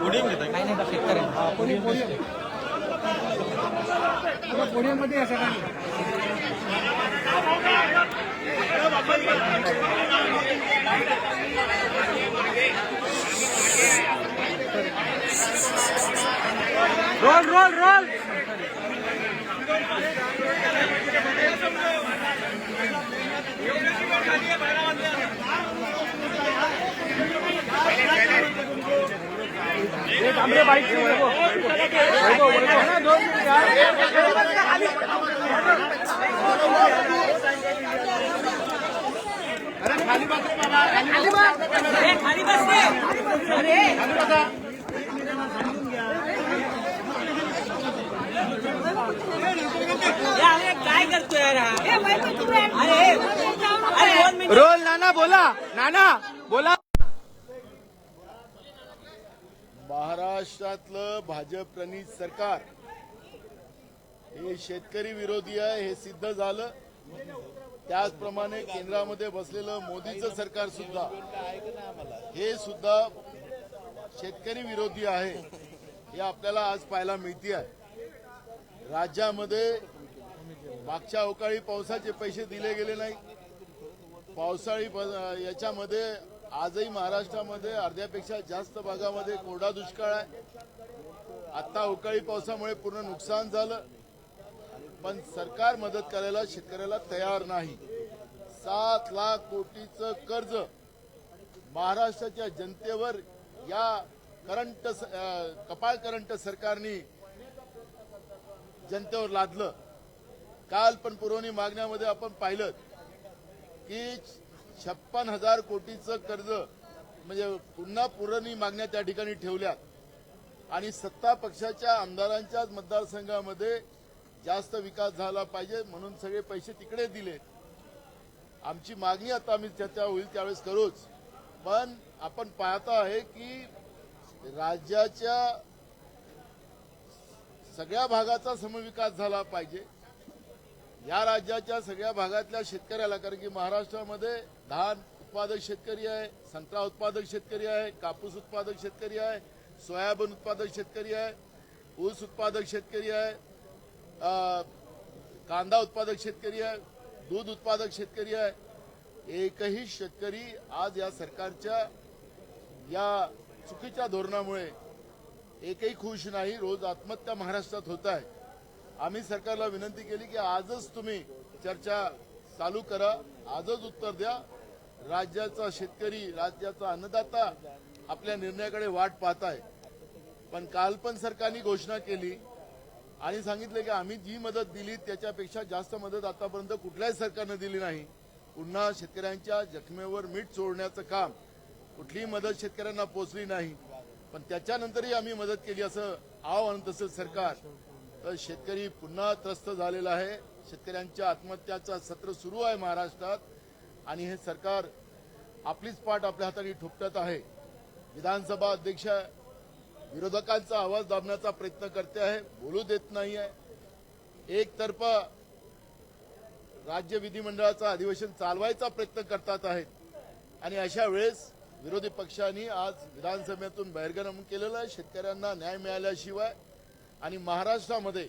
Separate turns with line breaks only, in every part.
Podium घेत काही नाही का शेतकऱ्यांना पोडियममध्ये असं काय रोल रोल रोल हमरे बाइक से अरे खाली बस खाली बस अरे काय करतोय अरे रोल नाना बोला बोला.
महाराष्ट्रातलं भाजप प्रणित सरकार हे शेतकरी विरोधी आहे हे सिद्ध झालं. त्याचप्रमाणे केंद्रामध्ये बसलेलं मोदीचं सरकार सुद्धा हे सुद्धा शेतकरी विरोधी आहे हे आपल्याला आज पाहायला मिळते आहे. राज्यामध्ये मागच्या अवकाळी पावसाचे पैसे दिले गेले नाही. पावसाळी याच्यामध्ये आजही महाराष्ट्रामध्ये अर्ध्यापेक्षा जास्त भागामध्ये कोरडा दुष्काळ आहे. आता अवकाळी पावसामुळे पूर्ण नुकसान झालं, पण सरकार मदत करायला शेतकऱ्याला तयार नाही. 7 लाख कोटीचं कर्ज महाराष्ट्राच्या जनतेवर या कपाळ करंट सरकारने जनतेवर लादलं. काल पण पुरवणी मागण्यामध्ये आपण पाहिलं की 56,000 कोटीचं कर्ज म्हणजे पुन्हा पुरवणी मागण्या त्या ठिकाणी ठेवल्यात आणि सत्ता पक्षाच्या आमदारांच्याच मतदारसंघामध्ये जास्त विकास झाला पाहिजे म्हणून सगळे पैसे तिकडे दिले. आमची मागणी आता आम्ही चर्चा होईल त्यावेळेस करूच, पण आपण पाहता आहे की राज्याच्या सगळ्या भागाचा समविकास झाला पाहिजे. या राज्याच्या सगळ्या भागातल्या शेतकऱ्याला, कारण की महाराष्ट्रामध्ये धान उत्पादक शेतकरी आहे, संत्रा उत्पादक शेतकरी आहे, कापूस उत्पादक शेतकरी आहे, सोयाबीन उत्पादक शेतकरी आहे, ऊस उत्पादक शेतकरी आहे, कांदा उत्पादक शेतकरी आहे, दूध उत्पादक शेतकरी आहे. एकही शेतकरी आज या सरकारच्या या चुकीच्या धोरणामुळे एकही खुश नाही. रोज आत्महत्या महाराष्ट्रात होत आहे. आम्ही सरकारला विनंती केली की आजच तुम्ही चर्चा चालू करा, आजच उत्तर द्या. राज्याचा शेतकरी, राज्याचा अन्नदाता आपल्या निर्णयाकडे वाट पाहत आहे. पण काल पण सरकारने घोषणा केली आणि सांगितले की आम्ही जी मदत दिली त्याच्यापेक्षा जास्त मदत आतापर्यंत कुठल्याही सरकारने दिली नाही. पुन्हा शेतकऱ्यांच्या जखमेवर मीठ चोळण्याचं काम, कुठलीही मदत शेतकऱ्यांना पोहोचली नाही. पण त्याच्यानंतरही आम्ही मदत केली असं आव्हान तसं सरकार. तर शेतकरी पुन्हा त्रस्त झालेला आहे. शेतकऱ्यांच्या आत्महत्याचं सत्र सुरू आहे महाराष्ट्रात आणि हे सरकार आपलीच पाठ आपल्या हाताने ठोपटत आहे. विधानसभा अध्यक्ष विरोधकांचा आवाज दाबण्याचा प्रयत्न करते आहे, बोलू देत नाही आहे. एकतर्फा राज्य विधिमंडळाचं अधिवेशन चालवायचा प्रयत्न करतात आहेत आणि अशा वेळेस विरोधी पक्षांनी आज विधानसभेतून बहिर्गमन केलेलं आहे. शेतकऱ्यांना न्याय मिळाल्याशिवाय आणि महाराष्ट्रामध्ये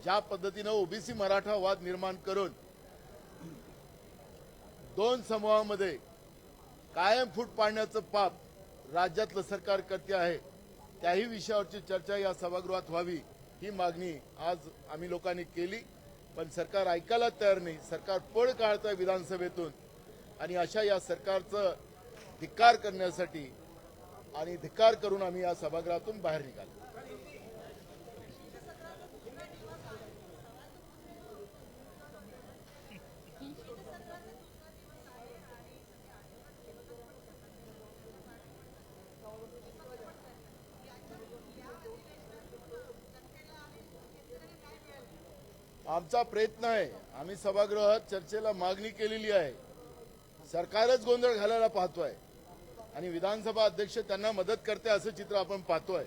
ज्या पद्धतीनं ओबीसी मराठा वाद निर्माण करून दोन समूहामध्ये कायम फूट पाडण्याचं पाप राज्यातलं सरकार करते आहे, त्याही विषयावरची चर्चा या सभागृहात व्हावी ही मागणी आज आम्ही लोकांनी केली. पण सरकार ऐकायला तयार नाही. सरकार पळ काढत आहे विधानसभेतून आणि अशा या सरकारचं धिक्कार करण्यासाठी आणि धिक्कार करून आम्ही या सभागृहातून बाहेर निघालो. आमचा प्रयत्न आहे, आम्ही सभागृहात चर्चेला मागणी केलेली आहे. सरकारच गोंधळ घालायला पाहतोय आणि विधानसभा अध्यक्ष त्यांना मदत करते असं चित्र आपण पाहतोय.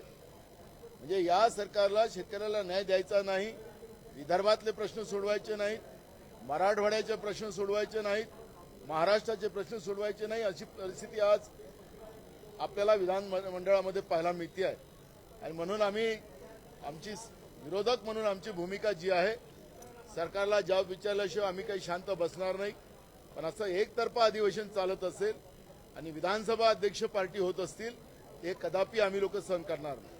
म्हणजे या सरकारला शेतकऱ्याला न्याय द्यायचा नाही, विदर्भातले प्रश्न सोडवायचे नाहीत, मराठवाड्याचे प्रश्न सोडवायचे नाहीत, महाराष्ट्राचे प्रश्न सोडवायचे नाही, अशी परिस्थिती आज आपल्याला विधानमंडळामध्ये पाहायला मिळते आहे. आणि म्हणून आम्ही आमची विरोधक म्हणून आमची भूमिका जी आहे, सरकारला जबाब विचारल्याशिवाय आम्ही काही शांत बसणार नाही. पण असं एकतर्फा अधिवेशन चालत असेल आणि विधानसभा अध्यक्ष पार्टी होत असतील, हे कदापि आम्ही लोक सहन करणार नाही.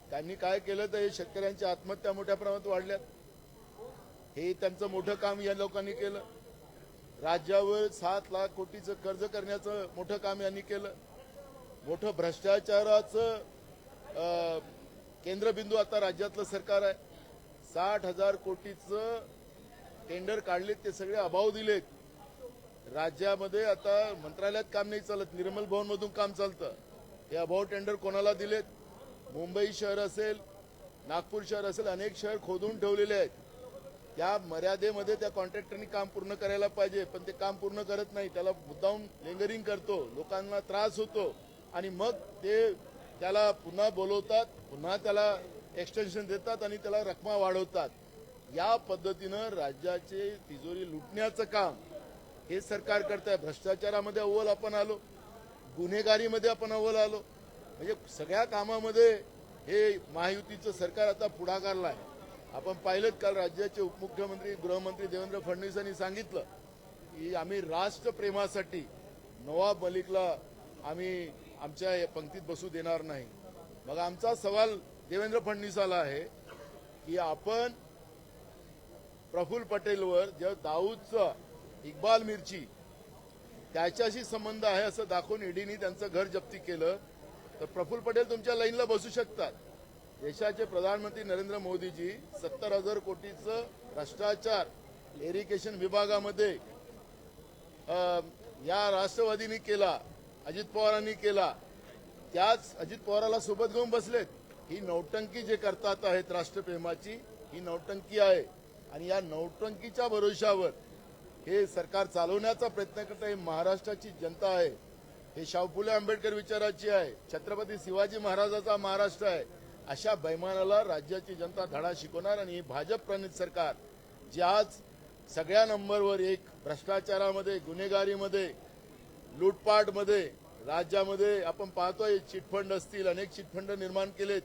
त्यांनी काय केलं तर हे शेतकऱ्यांच्या आत्महत्या मोठ्या प्रमाणात वाढल्यात. हे त्यांचं मोठं काम या लोकांनी केलं. राज्यावर 7 लाख कोटीचं कर्ज करण्याचं मोठं काम यांनी केलं. मोठं भ्रष्टाचाराचं केंद्रबिंदू आता राज्यातलं सरकार आहे. 60,000 कोटीचं टेंडर काढलेत, ते सगळे अभाव दिलेत. राज्यामध्ये आता मंत्रालयात काम नाही चालत, निर्मल भवन मधून काम चालतं. हे अभाव टेंडर कोणाला दिलेत? मुंबई शहर असेल, नागपूर शहर असेल, अनेक शहर खोदून ठेवलेले आहेत. त्या मर्यादेमध्ये त्या कॉन्ट्रॅक्टरनी काम पूर्ण करायला पाहिजे, पण ते काम पूर्ण करत नाही. त्याला मुद्दाम लेंगरिंग करतो, लोकांना त्रास होतो आणि मग ते त्याला पुन्हा बोलवतात, पुन्हा त्याला एक्सटेन्शन देतात आणि त्याला रकमा वाढवतात. या पद्धतीनं राज्याचे तिजोरी लुटण्याचं काम हे सरकार करत आहे. भ्रष्टाचारामध्ये अव्वल आपण आलो, गुन्हेगारीमध्ये आपण अव्वल आलो. म्हणजे सगळ्या कामामध्ये हे महायुतीचं सरकार आता पुढाकारला आहे. आपण पाहिलं काल राज्याचे उपमुख्यमंत्री गृहमंत्री देवेंद्र फडणवीस यांनी सांगितलं की आम्ही राष्ट्रप्रेमासाठी नवाब मलिकला आम्ही आमच्या पंक्तीत बसू देणार नाही. मग आमचा सवाल देवेंद्र फडणवीसाला आहे की आपण प्रफुल्ल पटेलवर जे दाऊदचा इक्बाल मिर्ची त्याच्याशी संबंध आहे असं दाखवून ईडीने त्यांचं घर जप्ती केलं, तर प्रफुल्ल पटेल तुमच्या लाईनला बसू शकतात. देशाचे प्रधानमंत्री नरेंद्र मोदीजी 70,000 कोटीचं भ्रष्टाचार इरिगेशन विभागामध्ये या राष्ट्रवादीने केला, अजित पवारांनी केला. त्याच अजित पवाराला सोबत घेऊन बसलेत. ही नौटंकी जे करतात आहेत राष्ट्रप्रेमाची, ही नौटंकी आहे. आणि या नौटंकीच्या भरोशावर हे सरकार चालवण्याचा प्रयत्न करत आहे. महाराष्ट्राची जनता आहे, हे शाहू फुले आंबेडकर विचाराची आहे, छत्रपती शिवाजी महाराजाचा महाराष्ट्र आहे. अशा बैमानाला राज्याची जनता धडा शिकवणार. आणि हे भाजप प्रणित सरकार जे आज सगळ्या नंबरवर एक भ्रष्टाचारामध्ये, गुन्हेगारीमध्ये, लूटपाटमध्ये राज्यामध्ये आपण पाहतोय, चिटफंड असतील, अनेक चिटफंड निर्माण केलेत,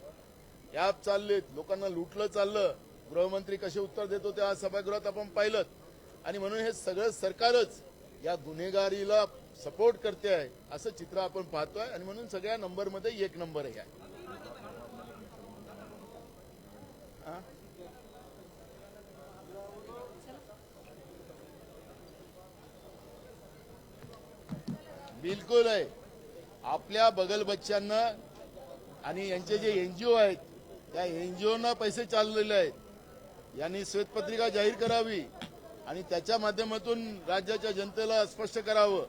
ॲप चाललेत, लोकांना लुटलं चाललं. गृहमंत्री कसे उत्तर देत होते आज सभागृहात आपण पाहिलं. आणि म्हणून हे सगळं सरकारच या गुन्हेगारीला सपोर्ट करते आहे असं चित्र आपण पाहतोय. आणि म्हणून सगळ्या नंबरमध्ये 1 नंबर आहे. बिलकुल आहे. आपल्या बगल बच्च्यांना आणि यांचे जे एनजीओ आहेत त्या एनजीओना पैसे चाललेले आहेत. यांनी श्वेतपत्रिका जाहीर करावी आणि त्याच्या माध्यमातून राज्याच्या जनतेला स्पष्ट करावं.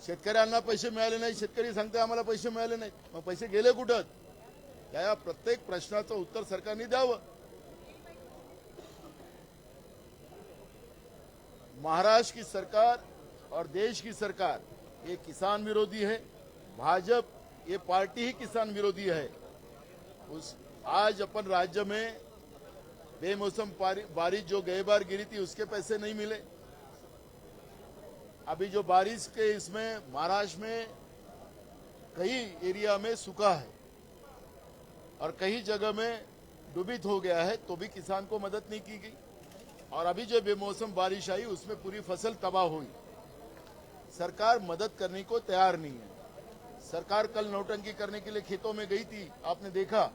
शेतकऱ्यांना पैसे मिळाले नाही, शेतकरी सांगते आम्हाला पैसे मिळाले नाही. मग पैसे गेले कुठं? या प्रत्येक प्रश्नाचं उत्तर सरकारने द्यावं. महाराष्ट्र की सरकार और देश की सरकार ये किसान विरोधी है. भाजपा ये पार्टी ही किसान विरोधी है. आज अपन राज्य में बेमौसम बारिश जो गए बार गिरी थी उसके पैसे नहीं मिले. अभी जो बारिश के इसमें महाराष्ट्र में कई एरिया में सूखा है और कई जगह में डूबित हो गया है, तो भी किसान को मदद नहीं की गई. और अभी जो बेमौसम बारिश आई उसमें पूरी फसल तबाह हुई. सरकार मदद करने को तैयार नहीं है. सरकार कल नौटंकी करने के लिए खेतों में गई थी, आपने देखा.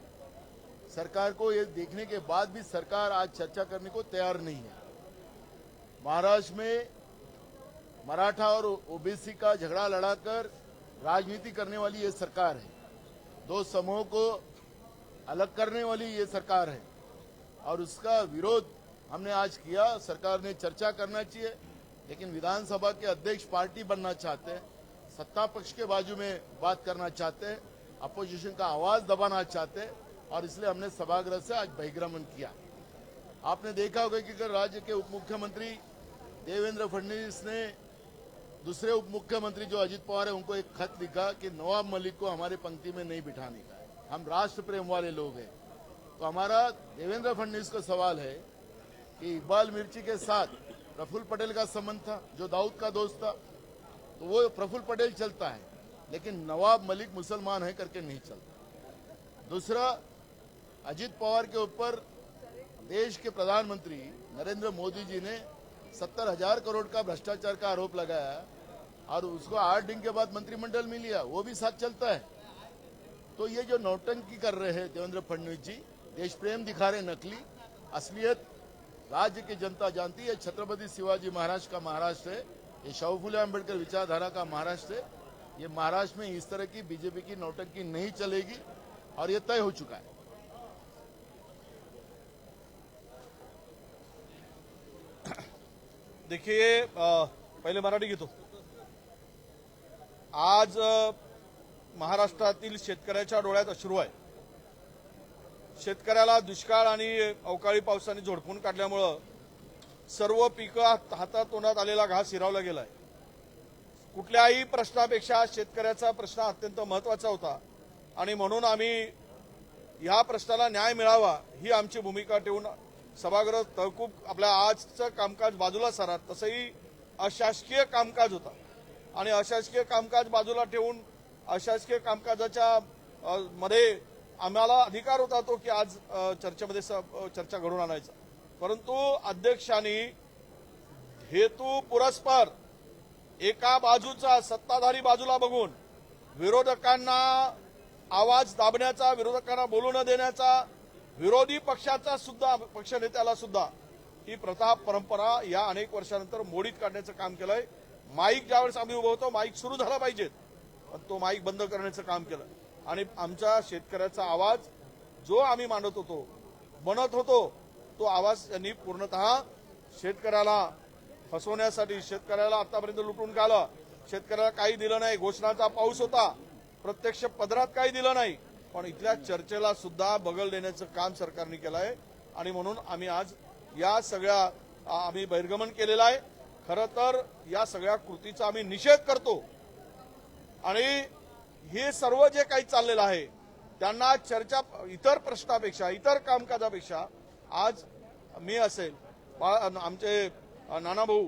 सरकार को ये देखने के बाद भी सरकार आज चर्चा करने को तैयार नहीं है. महाराष्ट्र में मराठा और ओबीसी का झगड़ा लड़ाकर राजनीति करने वाली ये सरकार है. 2 समूहों को अलग करने वाली ये सरकार है और उसका विरोध हमने आज किया. सरकार ने चर्चा करना चाहिए, लेकिन विधानसभा के अध्यक्ष पार्टी बनना चाहते हैं. सत्ता पक्ष के बाजू में बात करना चाहते हैं, अपोजिशन का आवाज दबाना चाहते हैं और इसलिए हमने सभागृह से आज बहिर्गमन किया। आपने देखा होगा कि राज्य के उप मुख्यमंत्री देवेंद्र फडणवीस ने दूसरे उप मुख्यमंत्री जो अजित पवार है उनको एक खत लिखा कि नवाब मलिक को हमारे पंक्ति में नहीं बिठाने का है, हम राष्ट्र प्रेम वाले लोग हैं। तो हमारा देवेंद्र फडणवीस को सवाल है कि इकबाल मिर्ची के साथ प्रफुल्ल पटेल का संबंध था जो दाऊद का दोस्त था, तो वो प्रफुल्ल पटेल चलता है, लेकिन नवाब मलिक मुसलमान है करके नहीं चलता। दूसरा, अजित पवार के ऊपर देश के प्रधानमंत्री नरेंद्र मोदी जी ने 70,000 करोड़ का भ्रष्टाचार का आरोप लगाया और उसको 8 दिन के बाद मंत्रिमंडल में लिया, वो भी साथ चलता है। तो ये जो नौटंकी कर रहे हैं देवेंद्र फडणवीस जी, देश प्रेम दिखा रहे नकली, असलियत राज्य की जनता जानती है। छत्रपति शिवाजी महाराज का महाराष्ट्र है, ये शाहू फुले अम्बेडकर विचारधारा का महाराष्ट्र है। ये महाराष्ट्र में इस तरह की बीजेपी की नौटंकी नहीं चलेगी और ये तय हो चुका है।
देखिए, पहिले मराठी घेतो। आज महाराष्ट्रातील शेतकऱ्याच्या डोळ्यात अश्रू आहे। शेतकऱ्याला दुष्काळ आणि अवकाळी पावसाने झोडपून काढल्यामुळं सर्व पिकं हातातोंडात आलेला घास हिरावला गेलाय। कुठल्याही प्रश्नापेक्षा शेतकऱ्याचा प्रश्न अत्यंत महत्त्वाचा होता आणि म्हणून आम्ही या प्रश्नाला न्याय मिळावा ही आमची भूमिका ठेवून सभागृह तहकूब आपल्या आजचं कामकाज बाजूला सारा, तसंही अशासकीय कामकाज होता आणि अशासकीय कामकाज बाजूला ठेवून अशासकीय कामकाजाच्या मध्ये आम्हाला अधिकार होता तो की आज चर्चेमध्ये चर्चा घडवून आणायचा, परंतु अध्यक्षांनी हेतू पुरस्पर एका बाजूचा सत्ताधारी बाजूला बघून विरोधकांना आवाज दाबण्याचा, विरोधकांना बोलू न देण्याचा, विरोधी पक्षाचा सुद्धा पक्षनेत्याला सुद्धा ही प्रथा परंपरा या अनेक वर्षानंतर मोडीत काढण्याचं काम केलंय। माईक ज्यावेळेस आम्ही उभं होतो, माईक सुरू झाला पाहिजे, पण तो माईक बंद करण्याचं काम केलं आणि आमच्या शेतकऱ्याचा आवाज जो आम्ही मांडत होतो, बनत होतो, तो आवाज त्यांनी पूर्णतः शेतकऱ्याला फसवण्यासाठी, शेतकऱ्याला आतापर्यंत लुटून खाल्लं, शेतकऱ्याला काही दिलं नाही। घोषणाचा पाऊस होता, प्रत्यक्ष पदरात काही दिलं नाही, पण इथल्या चर्चेला सुद्धा बगल देण्याचं काम सरकारने केलं आहे आणि म्हणून आम्ही आज या सगळ्या आम्ही बहिर्गमन केलेलं आहे। खरं तर या सगळ्या कृतीचा आम्ही निषेध करतो आणि हे सर्व जे काही चाललेलं आहे त्यांना चर्चा इतर प्रश्नापेक्षा, इतर कामकाजापेक्षा आज मी असेल, आमचे नानाभाऊ,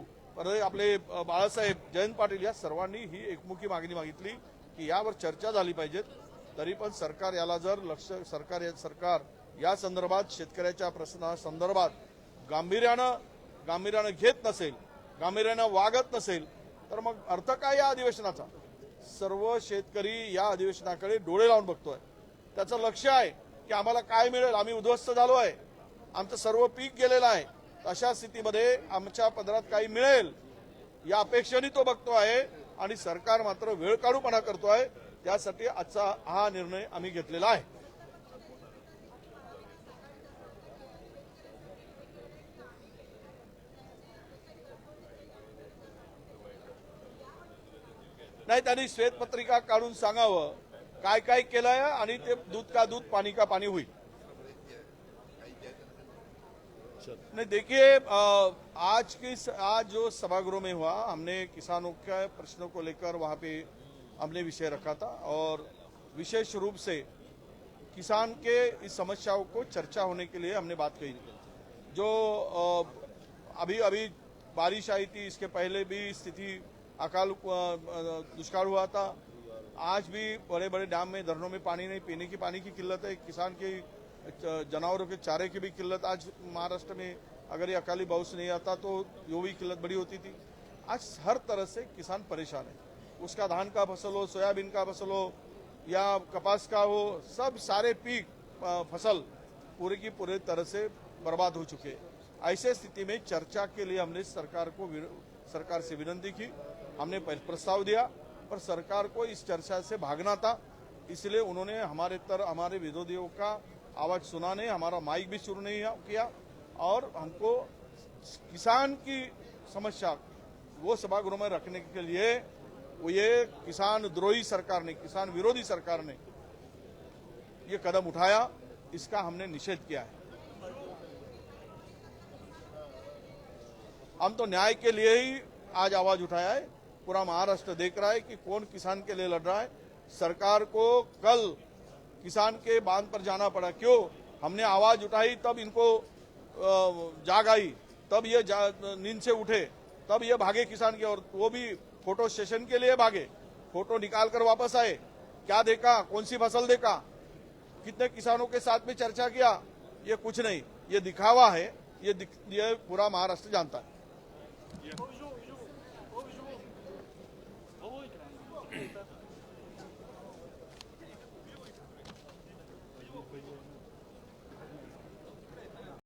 आपले बाळासाहेब, जयंत पाटील या सर्वांनी ही एकमुखी मागणी मागितली की यावर चर्चा झाली पाहिजे। तरी पण सरकार याला जर सरकार या संदर्भात शेतकऱ्याच्या प्रश्नासंदर्भात गांभीर्यानं घेत नसेल, गांभीर्यानं वागत नसेल, तर मग अर्थ काय या अधिवेशनाचा? सर्व शेतकरी या अधिवेशनाकडे डोळे लावून बघतोय। त्याचं लक्ष आहे की आम्हाला काय मिळेल, आम्ही उद्ध्वस्त झालो आहे, आमचं सर्व पीक गेलेलं आहे, अशा स्थितीमध्ये आमच्या पदरात काही मिळेल या अपेक्षेने तो बघतो आहे आणि सरकार मात्र वेळ काढूपणा करतोय। त्यासाठी आजचा हा निर्णय आम्ही घेतलेला आहे। नाही, त्यांनी श्वेतपत्रिका काढून सांगावं काय काय केलंय आणि ते दूध का दूध पानी का पानी हुई। नहीं, देखिए, आज जो सभागृह में हुआ, हमने किसानों के प्रश्नों को लेकर वहां पे हमने विषय रखा था और विशेष रूप से किसान के इस समस्याओं को चर्चा होने के लिए हमने बात कही। जो अभी बारिश आई थी, इसके पहले भी स्थिति अकाल दुष्काल हुआ था। आज भी बड़े बड़े डैम में, धरणों में पानी नहीं, पीने की पानी की किल्लत है, किसान की जानवरों के चारे की भी किल्लत। आज महाराष्ट्र में अगर ये अकाली बारिश नहीं आता तो वो भी किल्लत बड़ी होती थी। आज हर तरह से किसान परेशान है, उसका धान का फसल हो, सोयाबीन का फसल हो या कपास का हो, सब सारे पीक फसल पूरे की पूरे तरह से बर्बाद हो चुके हैं। ऐसे स्थिति में चर्चा के लिए हमने सरकार से विनती की, हमने प्रस्ताव दिया, पर सरकार को इस चर्चा से भागना था, इसलिए उन्होंने हमारे विरोधियों का आवाज सुना नहीं, हमारा माइक भी शुरू नहीं किया और हमको किसान की समस्या वो सभागृह में रखने के लिए वो ये किसान द्रोही सरकार ने, किसान विरोधी सरकार ने ये कदम उठाया, इसका हमने निषेध किया है। हम तो न्याय के लिए ही आज आवाज उठाया है। पूरा महाराष्ट्र देख रहा है कि कौन किसान के लिए लड़ रहा है। सरकार को कल किसान के बांध पर जाना पड़ा, क्यों? हमने आवाज उठाई तब इनको जाग आई, तब ये नींद से उठे, तब ये भागे किसान की ओर, वो भी फोटो सेशन के लिए भागे। फोटो निकाल कर वापस आए, क्या देखा, कौन सी फसल देखा, कितने किसानों के साथ में चर्चा किया, ये कुछ नहीं, ये दिखावा है। ये पूरा महाराष्ट्र जानता है।